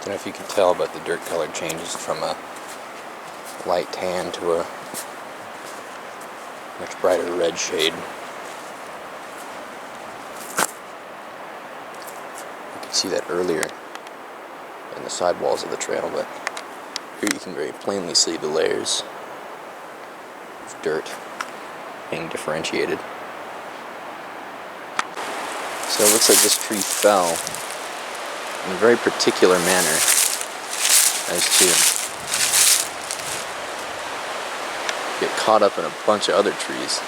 don't know if you can tell, but the dirt color changes from a light tan to a much brighter red shade. You could see that earlier in the sidewalls of the trail, but here you can very plainly see the layers of dirt being differentiated. So it looks like this tree fell in a very particular manner as to get caught up in a bunch of other trees.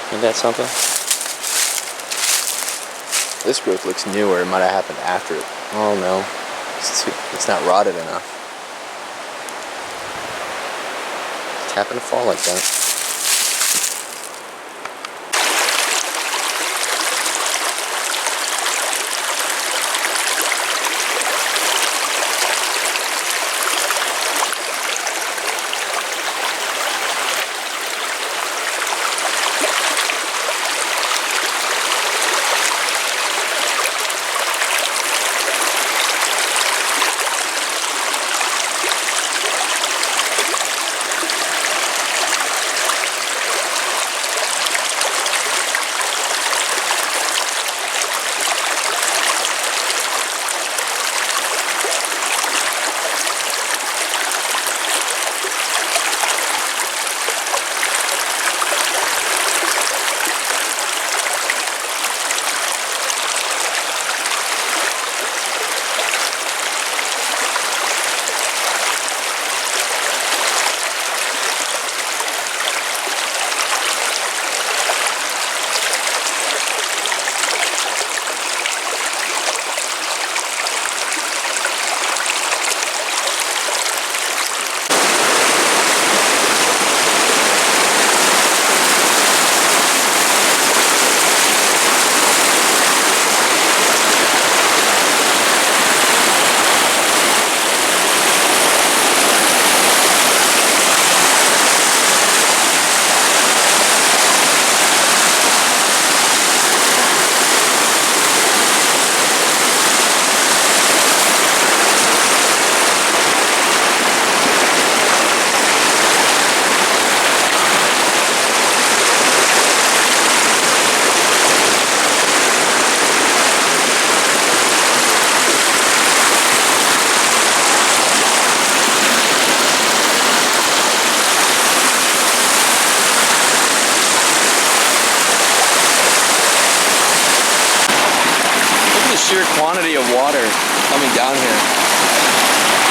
Isn't that something? This growth looks newer. It might have happened after it. Oh no, it's not rotted enough. It happened to fall like that. Sheer quantity of water coming down here.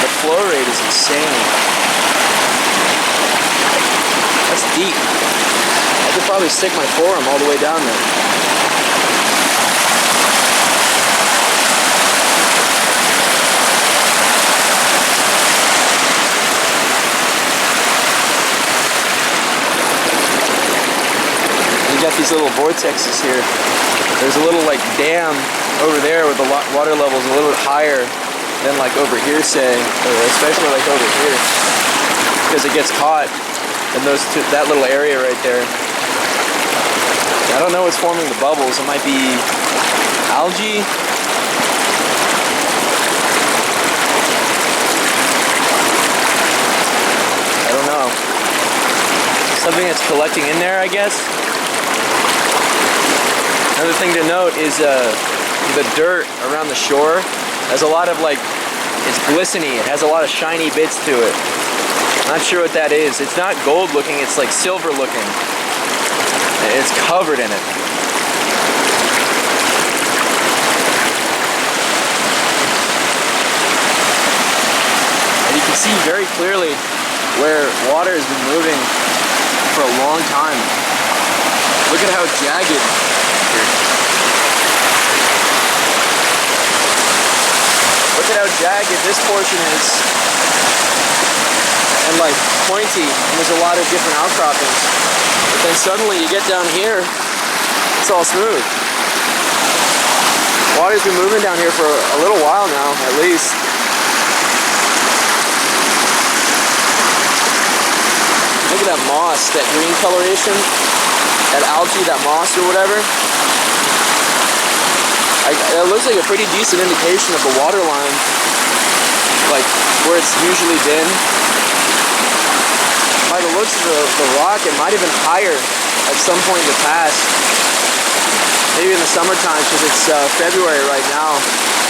The flow rate is insane. That's deep. I could probably stick my forearm all the way down there. You got these little vortexes here. There's a little like dam over there with the water levels a little bit higher than like over here, say, or especially like over here, because it gets caught in that little area right there. I don't know what's forming the bubbles. It might be algae. I don't know. Something that's collecting in there, I guess. Another thing to note is the dirt around the shore has a lot of it's glistening. It has a lot of shiny bits to it. Not sure what that is. It's not gold looking, it's like silver looking. It's covered in it. And you can see very clearly where water has been moving for a long time. Look at how jagged here. Look at how jagged this portion is, and pointy, and there's a lot of different outcroppings. But then suddenly you get down here, it's all smooth. Water's been moving down here for a little while now, at least. Look at that moss, that green coloration, that algae, that moss or whatever. I It looks like a pretty decent indication of the water line, like where it's usually been. By the looks of the rock, it might have been higher at some point in the past. Maybe in the summertime, because it's February right now.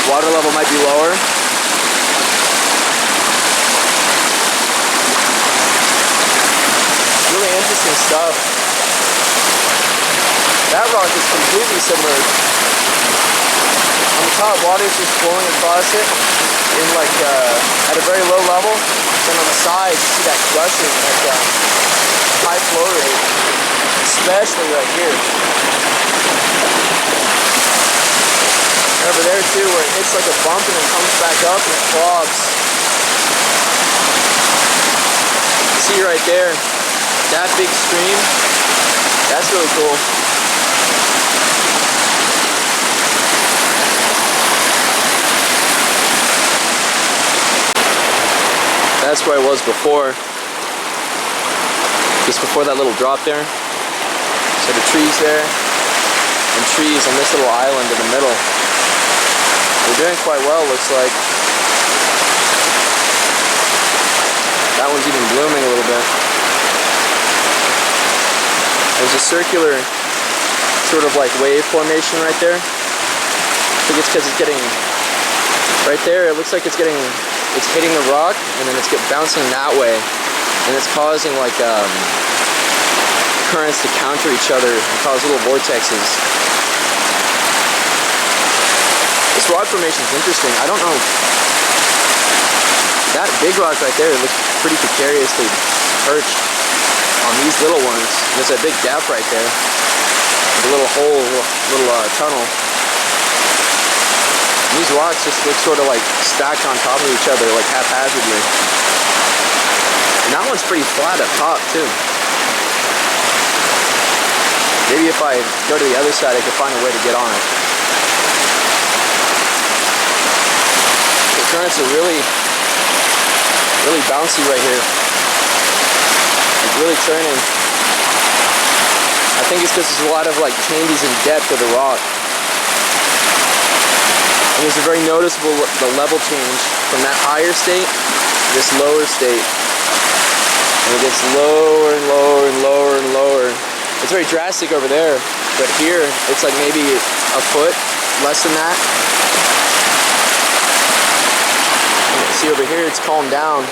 Water level might be lower. Really interesting stuff. That rock is completely submerged. On the top, water's just flowing across it in like at a very low level. Then on the sides, you see that gushing, that high flow rate, especially right here. And over there too, where it hits like a bump and then comes back up and it clogs. See right there, that big stream, that's really cool. That's where I was before, just before that little drop there. So the trees there, and trees on this little island in the middle. They're doing quite well, looks like. That one's even blooming a little bit. There's a circular sort of like wave formation right there. I think it's because it's getting, right there, it looks like it's hitting the rock, and then it's bouncing that way, and it's causing like currents to counter each other and cause little vortexes. This rock formation is interesting. I don't know. That big rock right there looks pretty precariously perched on these little ones. There's a big gap right there, with a little hole, little tunnel. These rocks just look sort of like stacked on top of each other, like haphazardly. And that one's pretty flat up top too. Maybe if I go to the other side, I could find a way to get on it. The currents are really bouncy right here. Like really turning. I think it's because there's a lot of like changes in depth of the rock. And there's a very noticeable the level change from that higher state to this lower state. And it gets lower and lower and lower and lower. It's very drastic over there, but here it's like maybe a foot, less than that. See over here, it's calmed down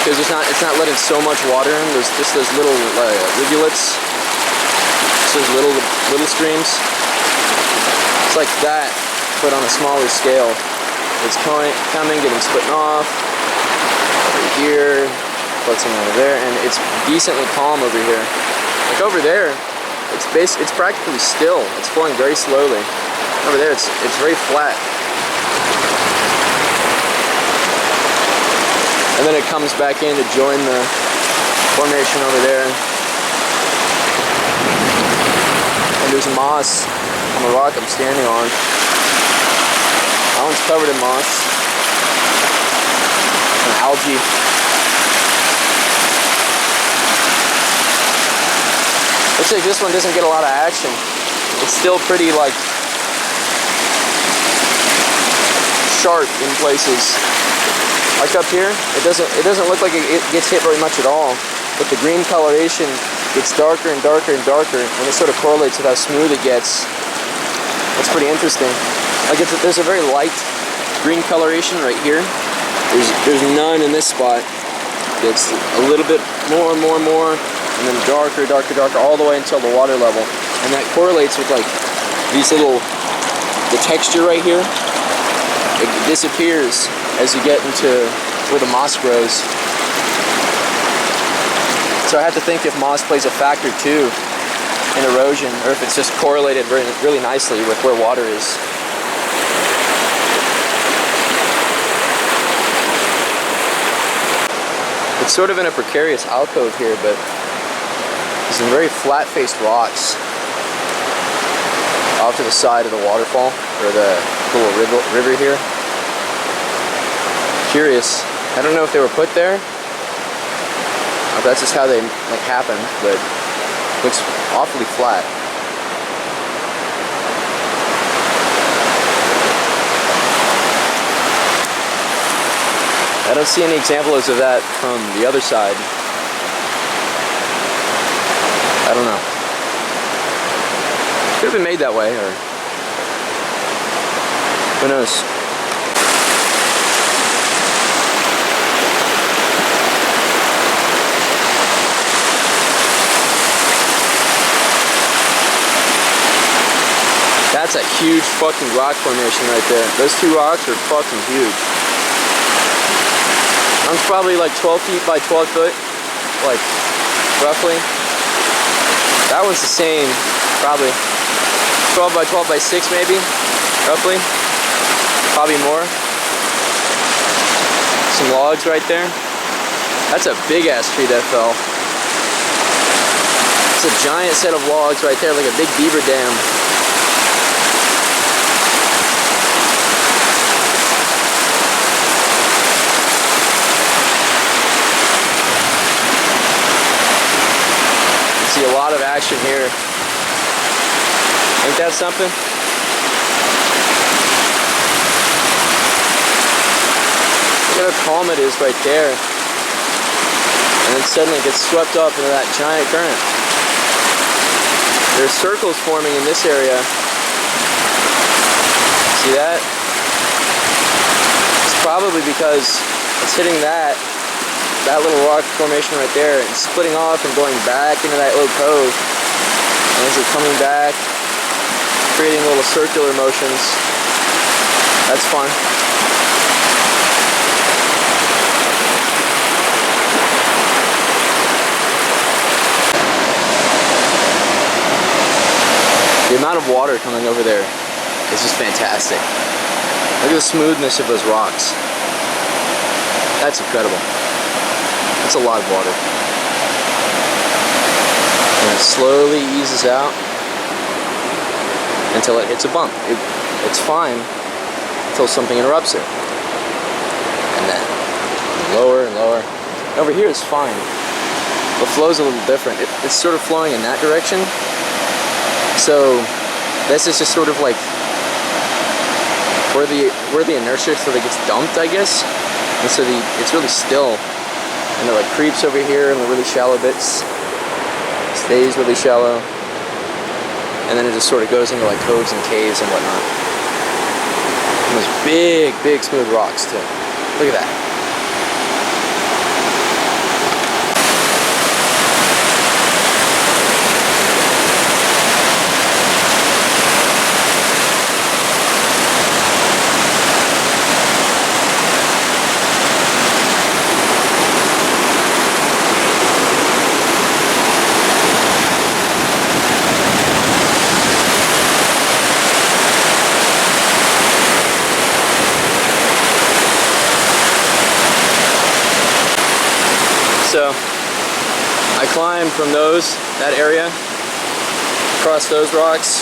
because it's not letting so much water in. There's just those little rivulets, those little streams. It's like that, but on a smaller scale. It's coming, getting split off over here, floating over there, and it's decently calm over here. Like over there, it's practically still. It's flowing very slowly. Over there, it's very flat. And then it comes back in to join the formation over there. And there's moss on the rock I'm standing on. That one's covered in moss and algae. Looks like this one doesn't get a lot of action. It's still pretty like sharp in places. Like up here, it doesn't look like it gets hit very much at all. But the green coloration gets darker and darker and darker, and it sort of correlates with how smooth it gets. That's pretty interesting. Like there's a very light green coloration right here. There's none in this spot. It's a little bit more and more and more, and then darker, darker, darker, all the way until the water level. And that correlates with like these the texture right here. It disappears as you get into where the moss grows. So I have to think if moss plays a factor too in erosion, or if it's just correlated really nicely with where water is. It's sort of in a precarious alcove here, but there's some very flat-faced rocks off to the side of the waterfall, or the little river here. Curious. I don't know if they were put there, or if that's just how they like happened, but it looks awfully flat. I don't see any examples of that from the other side. I don't know. Could have been made that way, or who knows. That's a huge fucking rock formation right there. Those two rocks are fucking huge. One's probably like 12 feet by 12 foot, like roughly. That one's the same, probably 12 by 12 by 6 maybe, roughly. Probably more. Some logs right there. That's a big ass tree that fell. It's a giant set of logs right there, like a big beaver dam. See a lot of action here. Ain't that something? Look at how calm it is right there. And then suddenly it gets swept up into that giant current. There's circles forming in this area. See that? It's probably because it's hitting that little rock formation right there and splitting off and going back into that little cove. And as it's coming back, creating little circular motions. That's fun. The amount of water coming over there is just fantastic. Look at the smoothness of those rocks. That's incredible. That's a lot of water. And it slowly eases out until it hits a bump. It's fine until something interrupts it. And then lower and lower. Over here it's fine. The flow's a little different. It's sort of flowing in that direction. So this is just sort of like where the inertia sort of gets dumped, I guess. And so it's really still. And it like creeps over here in the really shallow bits, stays really shallow, and then it just sort of goes into like coves and caves and whatnot. And those big, big smooth rocks too. Look at that. So I climbed from that area, across those rocks,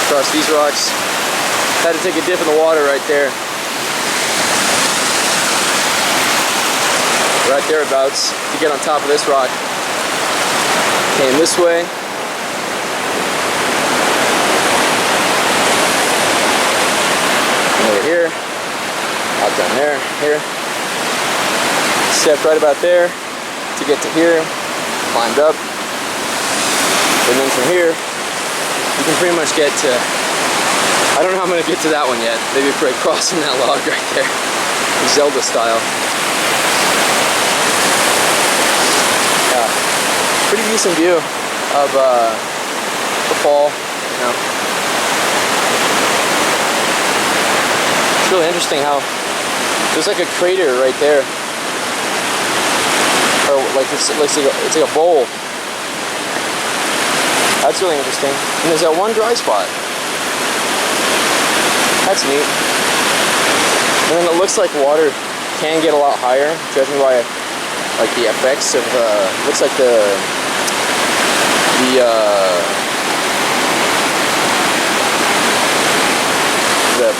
across these rocks. Had to take a dip in the water right there. Right thereabouts to get on top of this rock. Came this way. Over here, out down there, here. Stepped right about there to get to here, climbed up, and then from here, you can pretty much get to, I don't know how I'm going to get to that one yet, maybe by crossing that log right there, Zelda style. Yeah, pretty decent view of the fall, you know. It's really interesting how there's like a crater right there, or like it's like a bowl. That's really interesting. And there's that one dry spot. That's neat. And then it looks like water can get a lot higher, judging by like the effects of looks like the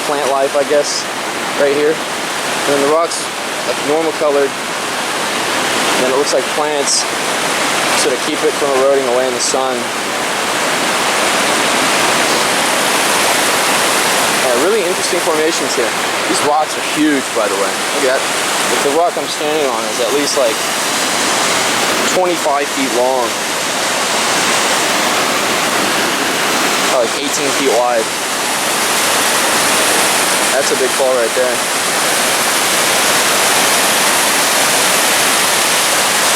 plant life, I guess, right here. And then the rocks like normal colored, and then it looks like plants sort of keep it from eroding away in the sun. interesting formations here. These rocks are huge, by the way. Look at that. Like the rock I'm standing on is at least like 25 feet long. Probably like 18 feet wide. That's a big fall right there.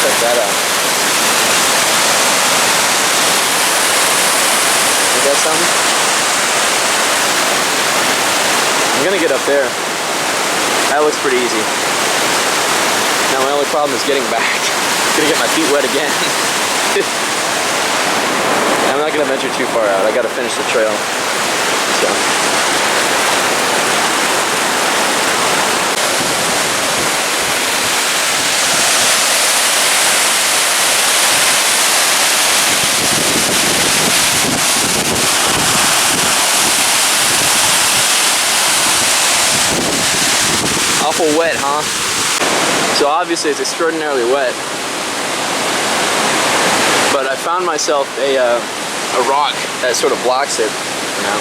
Check that out. You got something? I'm gonna get up there. That looks pretty easy. Now my only problem is getting back. I'm gonna get my feet wet again. I'm not gonna venture too far out. I gotta finish the trail. So. Awful wet, huh? So obviously it's extraordinarily wet. But I found myself a rock that sort of blocks it, you know.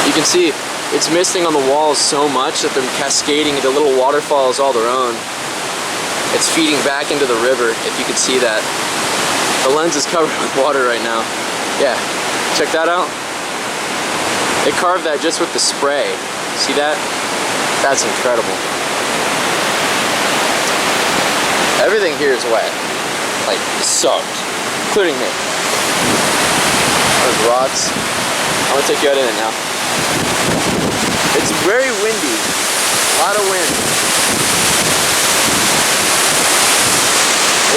You can see it's misting on the walls so much that they're cascading into little waterfalls all their own. It's feeding back into the river, if you can see that. The lens is covered with water right now. Yeah, check that out. They carved that just with the spray. See that? That's incredible. Everything here is wet. Like, soaked. Including me. Those rocks. I'm gonna take you out in it now. It's very windy. A lot of wind.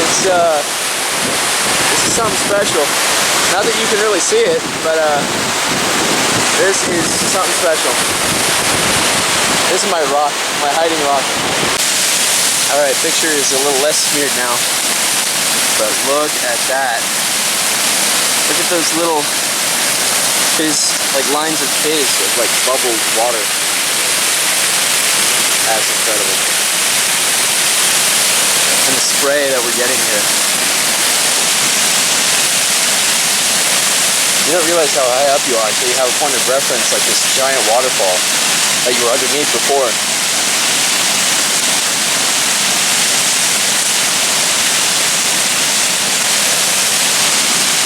It's, this is something special. Not that you can really see it, but, this is something special. This is my rock, my hiding rock. Alright, picture is a little less smeared now. But look at that. Look at those little like lines of fizz with like bubbled water. That's incredible. And the spray that we're getting here. You don't realize how high up you are until you have a point of reference like this giant waterfall that you were underneath before.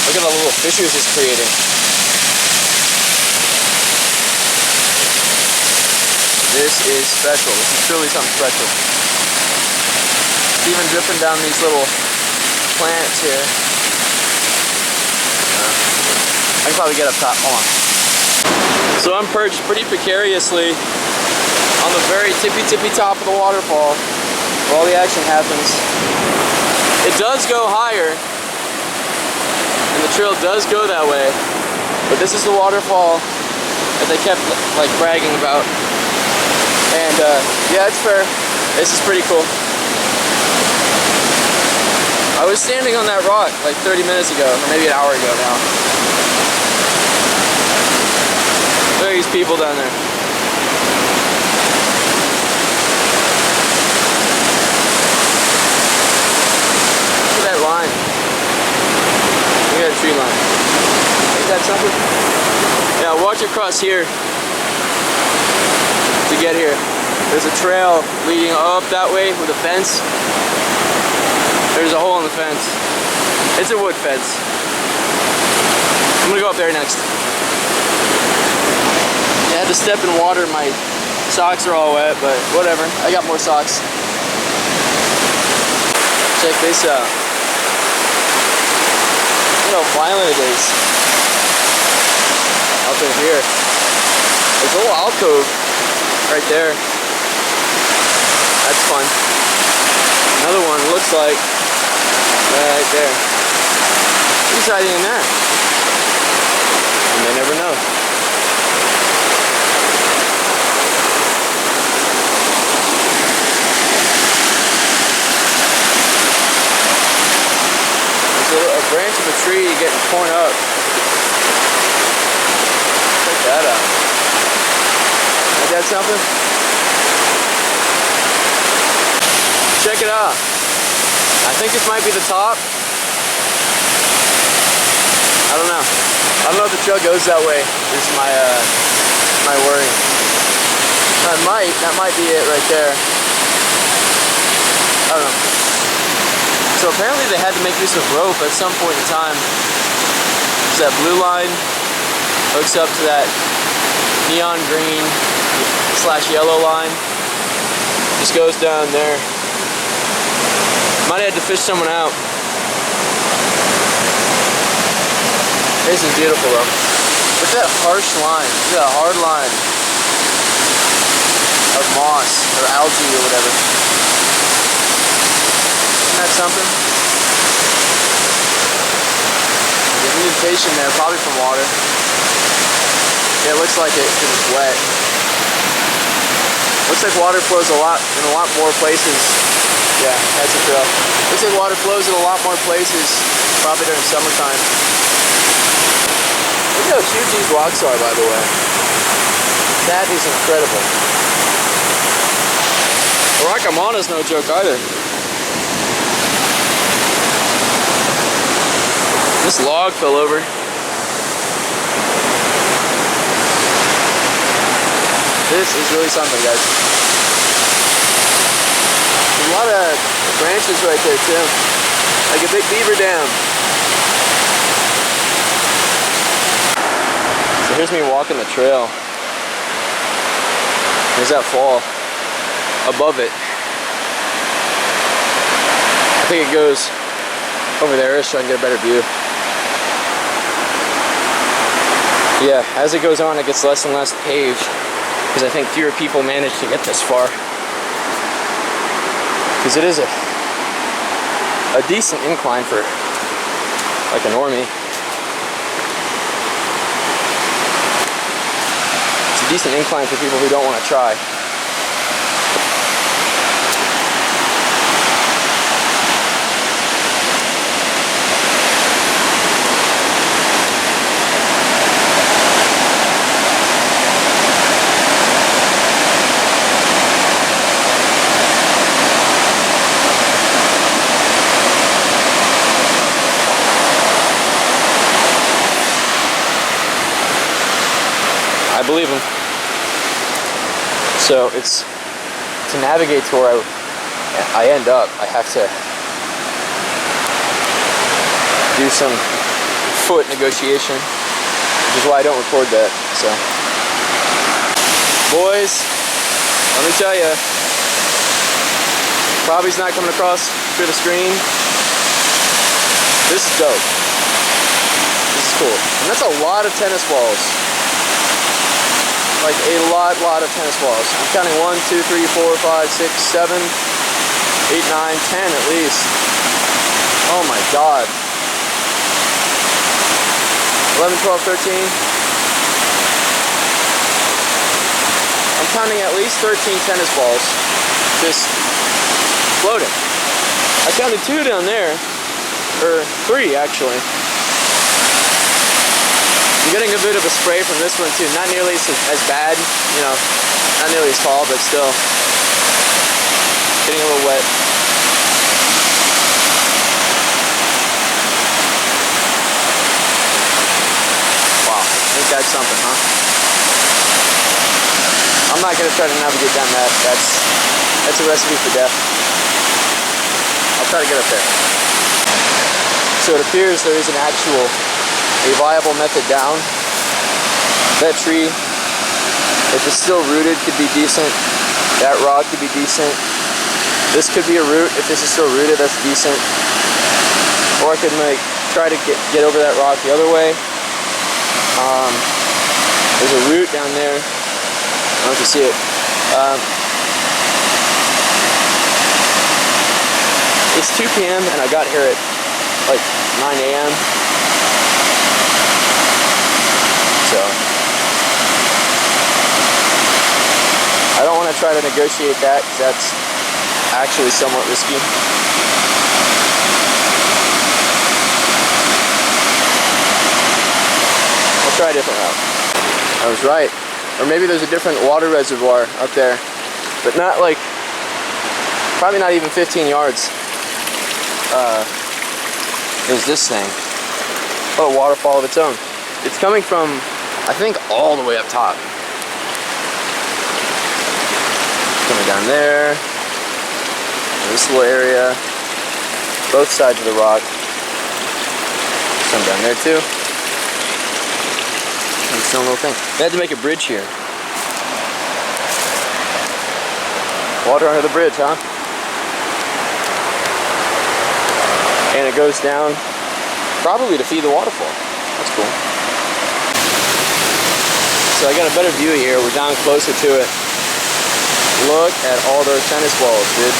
Look at the little fissures it's creating. This is special. This is truly something special. It's even dripping down these little plants here. I can probably get up top. Hold on. So I'm perched pretty precariously on the very tippy top of the waterfall where all the action happens. It does go higher, and the trail does go that way, but this is the waterfall that they kept like bragging about. And yeah, it's fair. This is pretty cool. I was standing on that rock like 30 minutes ago, or maybe an hour ago now. Look at these people down there. Look at that line. Look at that tree line. Ain't that something? Yeah, watch across here to get here. There's a trail leading up that way with a fence. There's a hole in the fence. It's a wood fence. I'm gonna go up there next. I had to step in water. My socks are all wet, but whatever. I got more socks. Check this out. Look how violent it is. Up in here. There's a little alcove right there. That's fun. Another one looks like right there. Who's hiding in there? You may never know. There's a branch of a tree getting torn up. Check that out. Ain't that something? Check it out. I think this might be the top. I don't know. I don't know if the trail goes that way. This is my my worry. That might be it right there. I don't know. So apparently they had to make use of rope at some point in time. So that blue line hooks up to that neon green / yellow line. Just goes down there. Might have to fish someone out. This is beautiful though. Look at that harsh line. Look at that hard line of moss or algae or whatever. Isn't that something? The indentation there, probably from water. Yeah, it looks like it because it's wet. Looks like water flows in a lot more places. Yeah, that's a trail. Looks like water flows in a lot more places, probably during summertime. Look at how huge these rocks are, by the way. That is incredible. The rock I'm on is no joke either. This log fell over. This is really something, guys. There's a lot of branches right there too. Like a big beaver dam. So here's me walking the trail. There's that fall. Above it. I think it goes over there so I can get a better view. Yeah, as it goes on it gets less and less paved because I think fewer people manage to get this far. Because it is a decent incline for like a normie. It's a decent incline for people who don't want to try. I believe him. So it's to navigate to where I end up, I have to do some foot negotiation, which is why I don't record that. So, boys, let me tell you, probably's not coming across through the screen. This is dope. This is cool, and that's a lot of tennis balls. Like a lot of tennis balls. I'm counting 1, 2, 3, 4, 5, 6, 7, 8, 9, 10 at least. Oh my god. 11, 12, 13. I'm counting at least 13 tennis balls just floating. I counted 2 down there, or 3 actually. I'm getting a bit of a spray from this one too. Not nearly as bad, you know, not nearly as tall, but still getting a little wet. Wow, ain't that something, huh? I'm not gonna try to navigate down that. That's a recipe for death. I'll try to get up there. So it appears there is a viable method down. That tree, if it's still rooted, could be decent. That rock could be decent. This could be a root. If this is still rooted, that's decent. Or I could like try to get over that rock the other way. There's a root down there. I don't know if you see it. It's 2 p.m. and I got here at like 9 a.m. So I don't want to try to negotiate that because that's actually somewhat risky. I'll try a different route. I was right. Or maybe there's a different water reservoir up there, but not like, probably not even 15 yards. There's this thing. Oh, a waterfall of its own. It's coming from, I think, all the way up top. Coming down there. This little area. Both sides of the rock. Some down there too. And some little thing. They had to make a bridge here. Water under the bridge, huh? And it goes down probably to feed the waterfall. That's cool. So I got a better view here. We're down closer to it. Look at all those tennis balls, dude.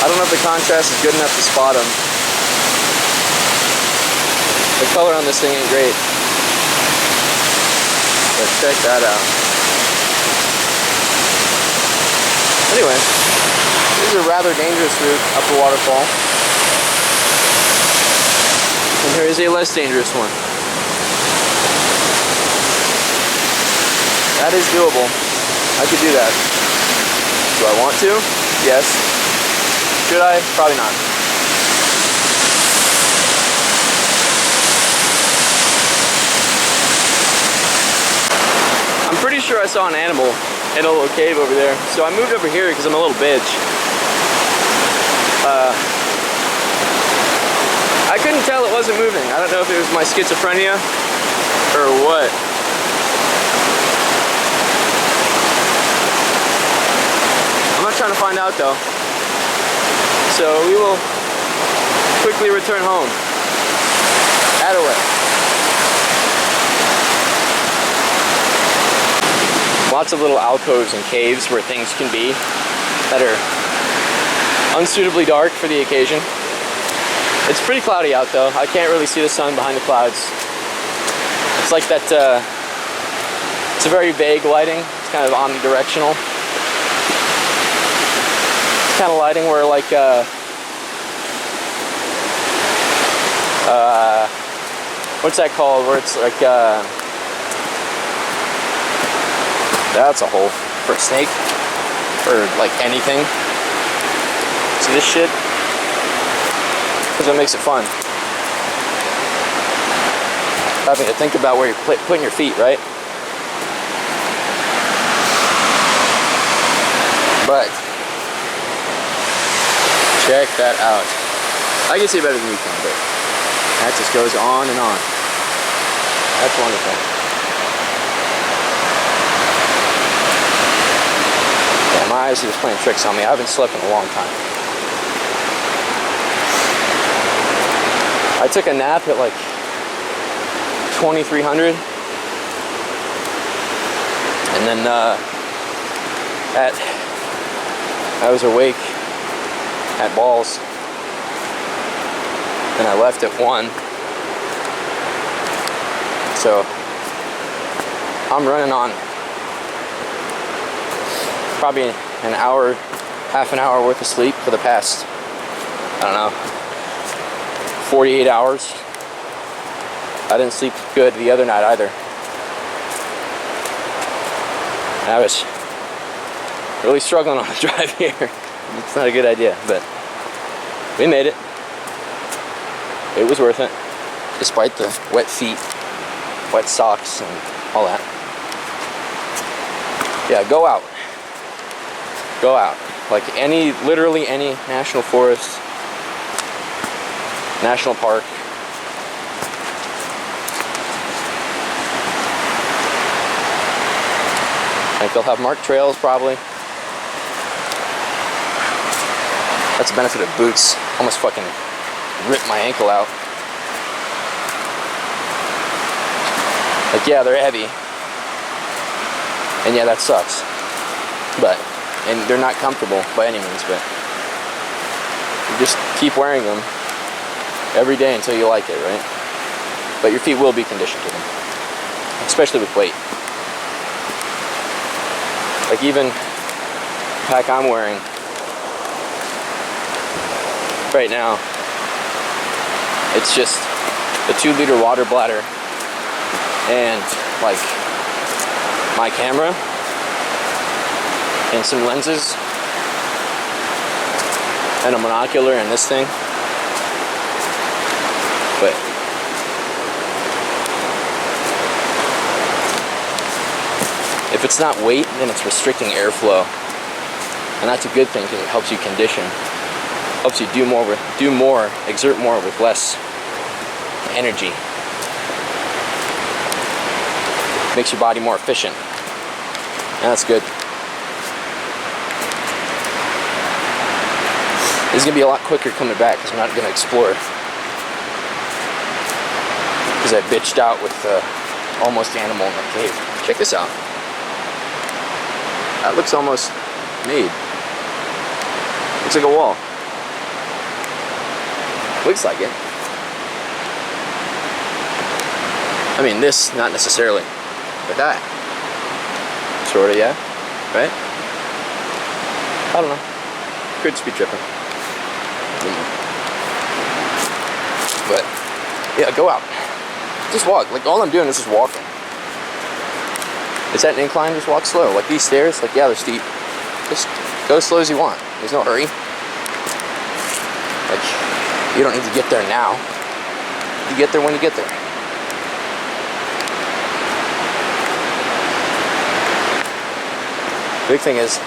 I don't know if the contrast is good enough to spot them. The color on this thing ain't great. But check that out. Anyway, this is a rather dangerous route up the waterfall. And here is a less dangerous one. That is doable. I could do that. Do I want to? Yes. Should I? Probably not. I'm pretty sure I saw an animal in a little cave over there. So I moved over here because I'm a little bitch. I couldn't tell it wasn't moving. I don't know if it was my schizophrenia or what. I'm not trying to find out though. So we will quickly return home. Attaway. Lots of little alcoves and caves where things can be that are unsuitably dark for the occasion. It's pretty cloudy out though. I can't really see the sun behind the clouds. It's like that, it's a very vague lighting. It's kind of omnidirectional. Kind of lighting where like what's that called, where it's like that's a hole for a snake or like anything. See this shit? Because it makes it fun. Having to think about where you're putting your feet, right? But check that out. I can see better than you can, but that just goes on and on. That's wonderful. Yeah, my eyes are just playing tricks on me. I haven't slept in a long time. I took a nap at like 2300, and then I was awake at balls, and I left at 1. So I'm running on probably an hour, half an hour worth of sleep for the past, I don't know, 48 hours. I didn't sleep good the other night either. I was really struggling on the drive here. It's not a good idea, but we made it. It was worth it, despite the wet feet, wet socks, and all that. Yeah, go out. Go out. Like literally any national forest, national park. I think they'll have marked trails probably. That's the benefit of boots. Almost fucking ripped my ankle out. Like, yeah, they're heavy. And yeah, that sucks. And they're not comfortable by any means, but you just keep wearing them every day until you like it, right? But your feet will be conditioned to them, especially with weight. Like even the pack I'm wearing right now, it's just a 2-liter water bladder and like my camera and some lenses and a monocular and this thing. But If it's not weight, then it's restricting airflow. And that's a good thing because it helps you condition. Helps you exert more with less energy. Makes your body more efficient. And that's good. This is going to be a lot quicker coming back because I'm not going to explore. Because I bitched out with the almost animal in the cave. Check this out. That looks almost made. Looks like a wall. Looks like it. I mean, this, not necessarily. But that. Sorta, yeah. Right? I don't know. Could just be tripping. But, yeah, go out. Just walk. Like, all I'm doing is just walking. Is that an incline? Just walk slow. Like these stairs, like, yeah, they're steep. Just go as slow as you want. There's no hurry. Like, you don't need to get there now. You get there when you get there. The big thing is,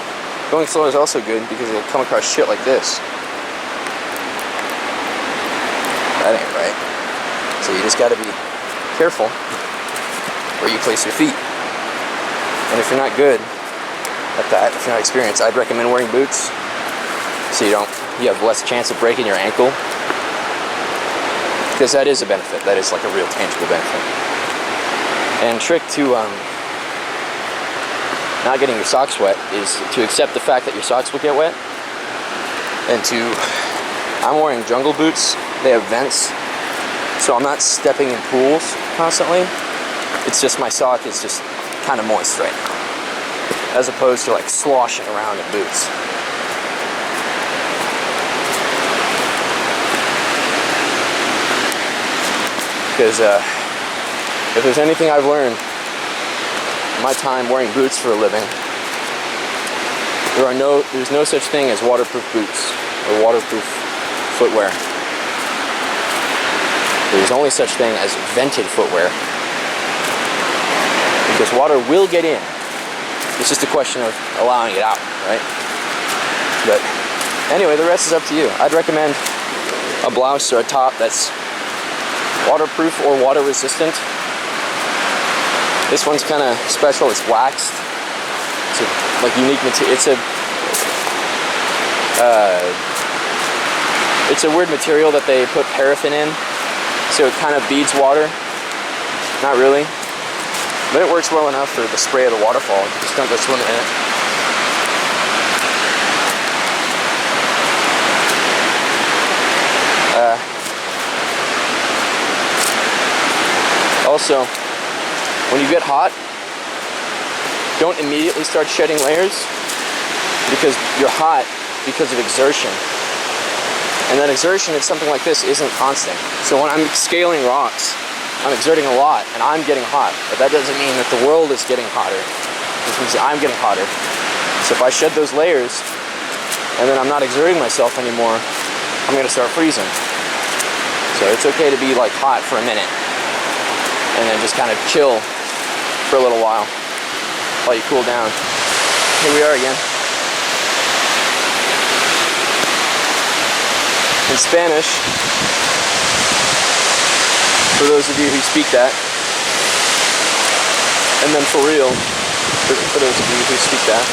going slow is also good because you'll come across shit like this. That ain't right. So you just gotta be careful where you place your feet. And if you're not good at that, if you're not experienced, I'd recommend wearing boots so you have less chance of breaking your ankle. Because that is a benefit. That is like a real tangible benefit. And trick to not getting your socks wet is to accept the fact that your socks will get wet. And I'm wearing jungle boots. They have vents. So I'm not stepping in pools constantly. It's just my sock is just kind of moist right now. As opposed to like sloshing around in boots. Because if there's anything I've learned in my time wearing boots for a living, there's no such thing as waterproof boots or waterproof footwear. There's only such thing as vented footwear. Because water will get in. It's just a question of allowing it out, right? But anyway, the rest is up to you. I'd recommend a blouse or a top that's waterproof or water resistant. This one's kind of special. It's waxed. It's a unique material. It's a weird material that they put paraffin in, so it kind of beads water. Not really. But it works well enough for the spray of the waterfall. Just don't go swimming in it. Also, when you get hot, don't immediately start shedding layers because you're hot because of exertion. And that exertion in something like this isn't constant. So when I'm scaling rocks, I'm exerting a lot and I'm getting hot, but that doesn't mean that the world is getting hotter. It means I'm getting hotter. So if I shed those layers and then I'm not exerting myself anymore, I'm gonna start freezing. So it's okay to be like hot for a minute and then just kind of chill for a little while you cool down. Here we are again. In Spanish, for those of you who speak that, and then for real, for those of you who speak that.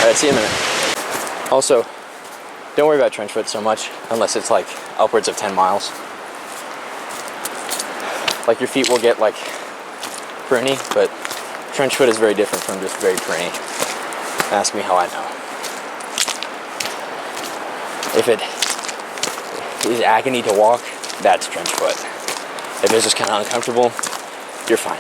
Alright, see you in a minute. Also, don't worry about trench foot so much, unless it's like upwards of 10 miles. Like your feet will get like pruny, but trench foot is very different from just very pruny. Ask me how I know. If it is agony to walk, that's trench foot. If it's just kind of uncomfortable, you're fine.